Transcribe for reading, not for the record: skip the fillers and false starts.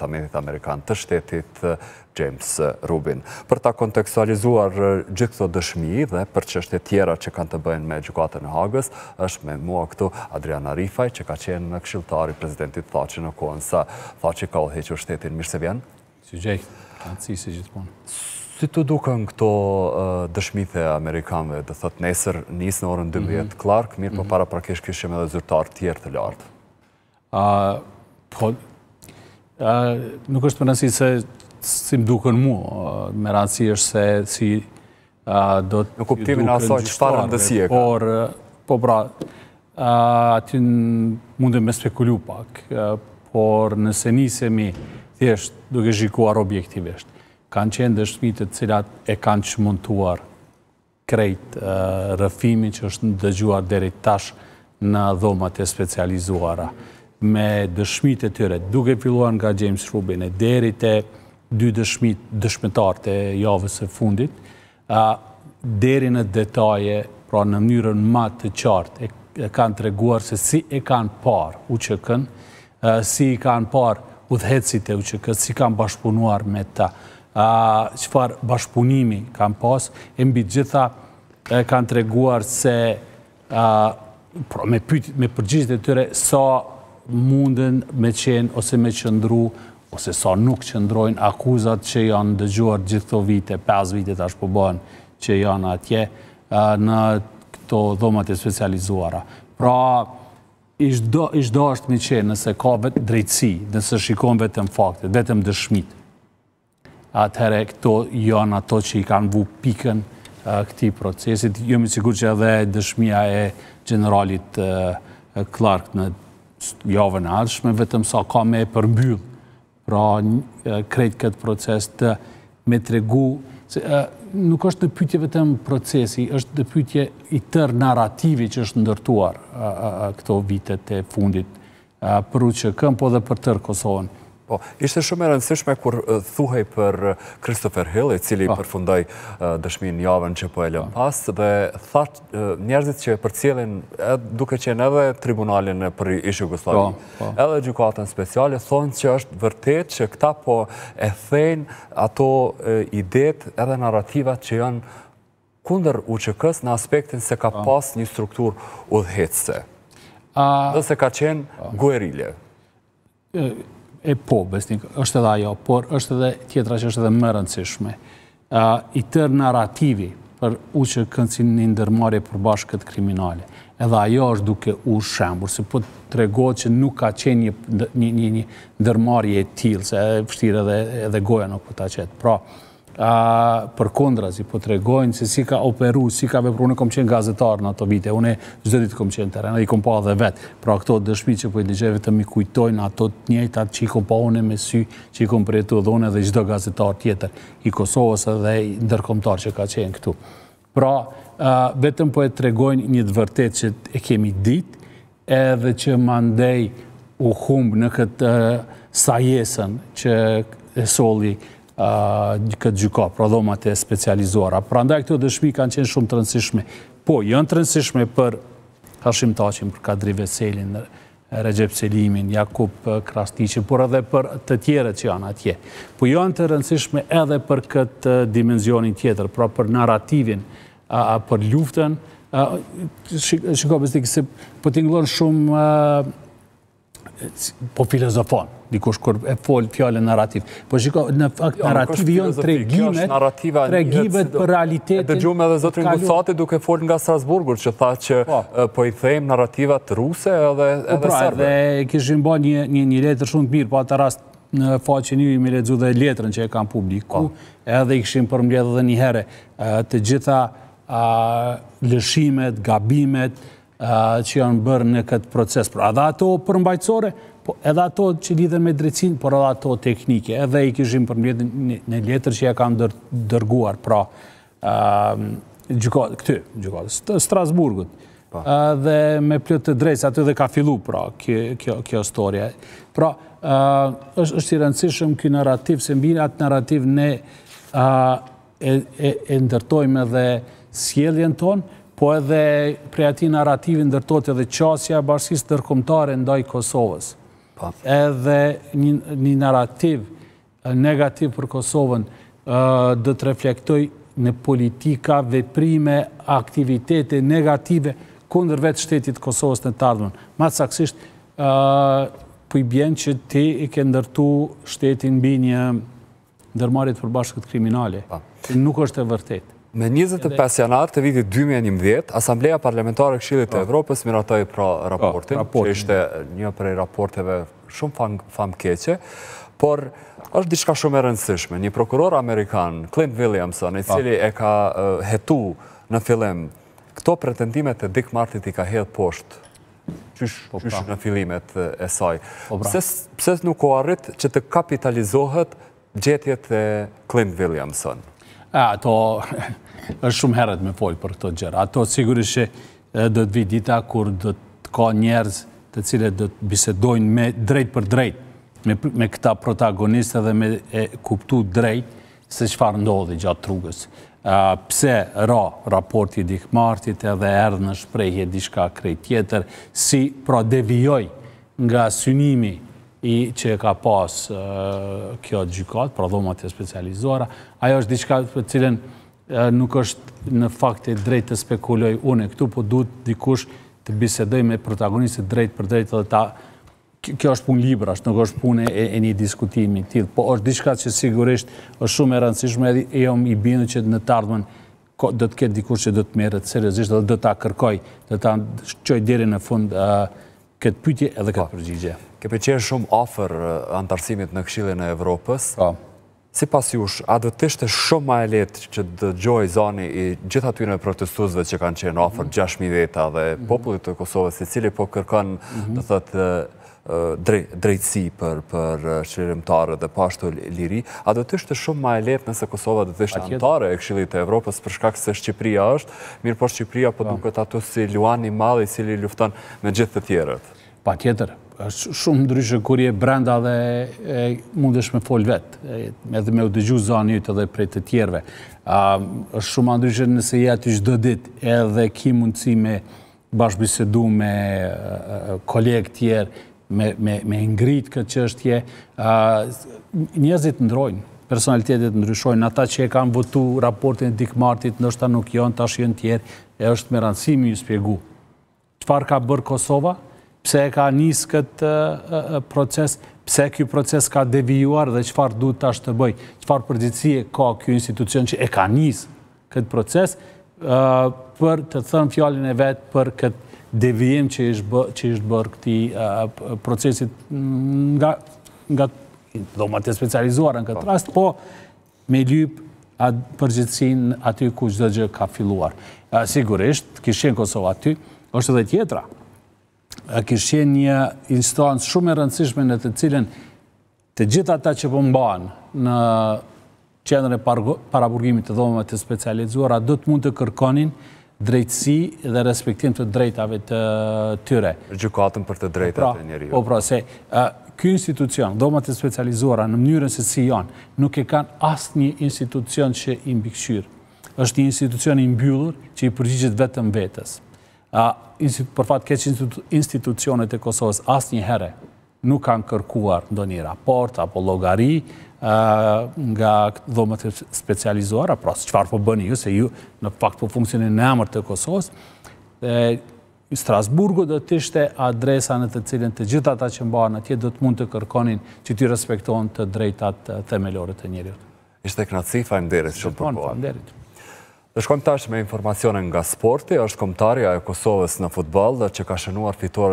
Departamentit Amerikan të Shtetit James Rubin. Për ta kontekstualizuar gjithë këto dëshmi dhe për çështje tjera që kanë të bëjnë me gjykatën e Hagës, është me mua këtu Adriana Rifaj, që ka qenë këshilltari presidentit Thaçi në kohën sa Thaçi ka udhëhequr shtetin. Mirë se vjen. Si gjej, rëndësi si gjithmonë. Si të duken këto dëshmit e Amerikanëve, dhe thot nesër nisë në orën 12 Clark, mirë po para prakesh kishim edhe zyrtar tjerë të lartë. Nuk është më rëndësi se si më duken mua, me rëndësi është se si do të në kuptimin e asaj çfarë rëndësie ka. Po pra, aty mundem me spekulu pak, por nëse nisemi thjesht duke shikuar objektivisht, kanë qenë dëshmi të cilat e kanë çmontuar krejt rrëfimin që është dëgjuar deri tash në dhomat e specializuara. Me dëshmit e tyre, duke filluar nga James Rubin e deri te dy dëshmitar të javës së fundit, deri në detaje, pra në mënyrën më të qartë, e kanë treguar se si e kanë parë UÇK-n, si i kanë parë udhëhecit e UÇK-s, si kanë bashkëpunuar me ta, çfarë bashkëpunimi kanë pas, e mbi gjitha kanë treguar se me përgjigjet e tyre sa munden me qenë ose me qëndru, ose sa nuk qëndrojnë akuzat që janë dëgjuar gjithë këto vite, 5 vite tash po bëhen që janë atje në këto dhomat e specializuara. Pra, ishdo është me qenë nëse ka vetë drejtësi, nëse shikon vetëm faktet, vetëm dëshmit. Atëhere këto janë ato që i kanë vu pikën këtij procesit. Jam i sigurt që edhe dëshmia e generalit Clark në javën e ardhshme vetëm sa ka me përmbyll, pra krejt këtë proces të me tregu, nuk është në pyetje vetëm procesi, është në pyetje i tërë narrativi që është ndërtuar këto vitet e fundit për UÇK-n, po dhe për tërë Kosovën. Po, ishte shumë e rëndësishme kur thuhej për Christopher Hill, i cili përfundoi dëshmin javën që po e lëm pas, dhe tha njerëzit që përcjellin duke qenë edhe tribunalin për ish Jugosllavi, edhe gjykatën speciale, thonë që është vërtet që këta po e thejnë ato idet edhe narrativat që janë kundër UÇK-s në aspektin se ka pas një strukturë udhëheqëse. Dhe se ka qenë guerilje. Besnik, është edhe ajo, por është edhe tjetra që është edhe më rëndësishme. I tërë narrativi për UÇK-n si një ndërmarrje përbashkët kriminale, edhe ajo është duke u shembur, se po tregohet që nuk ka qenë një ndërmarrje e tillë, se e vështirë edhe goja nuk po ta qetë. Pra, përkundrazi po tregojnë se si ka operu, si ka vepru. Unë kom qenë gazetar në ato vite, unë çdo ditë kom qenë teren, i kom pa dhe vetë. Pra këto dëshmi që po i dëgjoj vetëm i kujtojnë ato të njëjtat që i kom pa unë me sy, që i kom përjetuar dhe unë dhe çdo gazetar tjetër i Kosovës dhe i ndërkombëtar që ka qenë këtu. Pra, vetëm po e tregojnë një të vërtetë që e kemi ditë, edhe që mandej u humb në këtë sajesën që e solli këtë gjykat, pra dhomat e specializuara. Prandaj këto dëshmi kanë qenë shumë të rëndësishme. Po, janë të rëndësishme për Hashim Thaçin, për Kadri Veselin, Recep Selimin, Jakub Krasniqin, por edhe për të tjerët që janë atje. Po janë të rëndësishme edhe për këtë dimenzionin tjetër, pra për narrativin, për luftën. Shiko, besnik, se po t'ingëllon shumë po filozofon, dikush kur e fol fjallën narrativ. Po shiko, në fakt narrativi janë tregimet për realitetin. Dëgjuam edhe zotrin Gucati duke fol nga Strasburgur, që tha që po i thejmë narrativat ruse edhe serbe. Dhe kishim bë një letër shumë të mirë, po atë rast në faqen ju i me lexu dhe letrën që e kam publiku, edhe i kishim përmbledh edhe një herë të gjitha lëshimet, gabimet, që janë bërë në këtë proces. Pra, edhe ato përmbajtësore, edhe ato që lidhen me drejtësinë, por edhe ato teknike. Edhe i kishim përmbledhur në letër që ja kanë dërguar, pra, gjykatës, Strasburgut. Dhe me plot të drejtë, aty dhe ka fillu, pra, kjo storja. Pra, është i rëndësishëm ky narrativ, se mbi atë narrativ ne e ndërtojmë edhe sjelljen tonë, po edhe prej atij narrativi ndërtohet edhe qasja e bashkisë ndërkombëtare ndaj Kosovës. edhe një narrativ negativ për Kosovën dhe të reflektoj në politika, veprime, aktivitete negative kundër vetë shtetit Kosovës në të ardhmen. Ma të saksisht, po i bjen që ti i ke ndërtu shtetin mbi një ndërmarrje të përbashkët kriminale. Nuk është e vërtet. Me 25 janar të vitit 2011, Asambleja Parlamentare e Këshillit të Evropës miratoi pra raportin, që ishte një prej raporteve shumë famkeqe, por është diçka shumë e rëndësishme. Një prokuror amerikan, Clint Williamson, i cili e ka hetu në fillim këto pretendimet e Dick Martit i ka hedhë poshtë, qysh në fillimet e saj. Pse nuk o arrit që të kapitalizohet gjetjet e Clint Williamson? Ato është shumë heret me folë për këto gjëra. Ato sigurisht që do të vi dita kur do të ka njerëz të cilët do të bisedojnë me drejt për drejt me këta protagonistë dhe me e kuptu drejt se çfarë ndodhi gjatë rrugës. Pse raporti Dick Martit edhe erdhë në shprehje diçka krejt tjetër, si pra devijoj nga synimi që ka pas kjo gjykat, pra dhomat e specializuara, ajo është diçka për cilën nuk është në fakt e drejt të spekuloj une këtu, po duhet dikush të bisedoj me protagonistët drejt për drejt edhe ta. Kjo është punë librash, nuk është punë e një diskutimi tillë, po është diçka që sigurisht është shumë e rëndësishme edhe jam i bindur që në të ardhmen do të ketë dikush që do të merret seriozisht dhe do ta kërkoj, do ta çoj deri në fund këtë pyetje edhe këtë përgjigje. Ke qenë shumë afër antarësimit në Këshillin e Evropës. Sipas jush, a do të ishte shumë më e lehtë që dëgjoj zani i gjithë atyre protestuesve që kanë qenë afër 6.000 veta dhe popullit të Kosovës, i cili po kërkon, do thotë, drejtësi për qëllimtarët dhe pashtu liri, a do të ishte shumë më e lehtë nëse Kosova do të ishte anëtare e Këshillit të Evropës për shkak se Shqipëria është, mirë po Shqipëria po duket ato si luan i madh i cili lufton me gjithë të tjerët. Patjetër, është shumë ndryshe kur je brenda dhe mundesh me fol vetë, edhe me u dëgju zani yt edhe prej të tjerëve. Është shumë ndryshe nëse je aty çdo ditë edhe ki mundësi me bashkëbisedu me kolegë tjerë, me ngrit këtë çështje. Njerëzit ndrojnë, personalitetet ndryshojnë, ata që e kanë votu raportin e Dick Martit, ndoshta nuk janë, tash janë tjerë, është me rëndësi me ju shpjegu. Çfarë ka bërë Kosova? Pse e ka nis këtë proces? Pse ky proces ka devijuar dhe çfarë duhet tash të bëj? Çfarë përgjegjësie ka ky institucion që e ka nis këtë proces për të thënë fjalën e vet për këtë devijim që ishtë bërë këtij procesit nga dhomat e specializuara në këtë rast, po me lyp përgjithësinë aty ku çdo gjë ka filluar. Sigurisht, kishte Kosova aty, është edhe tjetra. Kishte një instancë shumë e rëndësishme në të cilën të gjithë ata që po mbahen në qendrën e paraburgimit të dhomave të specializuara do të mund të kërkonin drejtësi dhe respektim të drejtave të tyre. Gjykatën për të drejtat e njeriut. Po pra, se ky institucion, dhomat e specializuara në mënyrën se si janë, nuk e kanë asnjë institucion që i mbikëqyr. Është një institucion i mbyllur që i përgjigjet vetëm vetes. Për fat keq institucionet e Kosovës asnjëherë nuk kanë kërkuar ndonjë raport apo llogari nga dhomat e specializuara, pra çfarë po bëni ju, se ju në fakt po funksiononi në emër të Kosovës. Strasburgu do të ishte adresa në të cilën të gjithë ata që mbahen atje do të mund të kërkonin që t'i respektohen të drejtat themelore të njerëzit. Ishte kënaqësi, faleminderit shumë për kohën. Faleminderit. Dhe shkojmë tash me informacione nga sporti, është kombëtarja e Kosovës në futboll që ka shënuar fitore